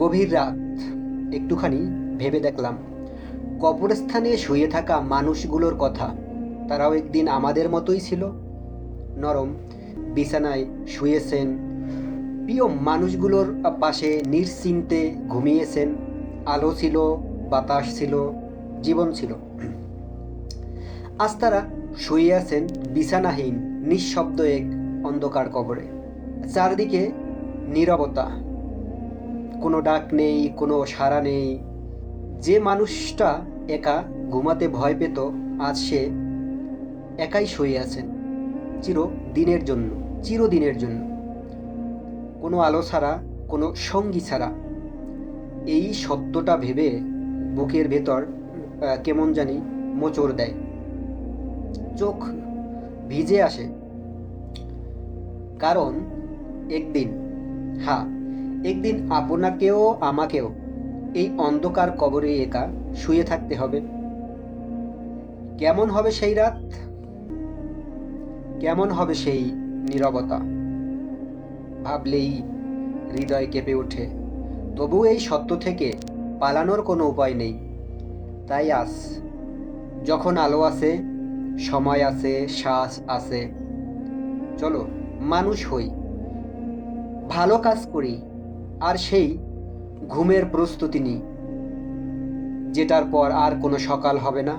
গভীর রাত, একটুখানি ভেবে দেখলাম কবরস্থানে শুয়ে থাকা মানুষগুলোর কথা। তারাও একদিন আমাদের মতোই ছিল, নরম বিছানায় শুয়েছেন, প্রিয় মানুষগুলোর পাশে নিশ্চিন্তে ঘুমিয়েছেন। আলো ছিল, বাতাস ছিল, জীবন ছিল। আজ তারা শুয়ে আছেন বিছানাহীন, নিঃশব্দ এক অন্ধকার কবরে। চারদিকে নীরবতা, কোনো ডাক নেই, কোনো সাড়া নেই। যে মানুষটা একা ঘুমাতে ভয় পেত, আজ সে একাই শুয়ে আছেন, চিরদিনের জন্য, চিরদিনের জন্য। কোনো আলো ছাড়া, কোনো সঙ্গী ছাড়া। এই সত্যটা ভেবে বুকের ভেতর কেমন জানি মোচড় দেয়, চোখ ভিজে আসে। কারণ একদিন, হ্যাঁ, একদিন আপনাকেও আমাকেও এই অন্ধকার কবরে একা শুয়ে থাকতে হবে। কেমন হবে সেই রাত? কেমন হবে সেই নীরবতা? ভাবলেই হৃদয় কেঁপে ওঠে। তবু এই সত্য থেকে পালানোর কোনো উপায় নেই। তাই আজ, যখন আলো আছে, সময় আছে, শ্বাস আছে, চলো মানুষ হই, ভালো কাজ করি, আর সেই ঘুমের প্রস্তুতি নিই, যেটার পর আর কোনো সকাল হবে না।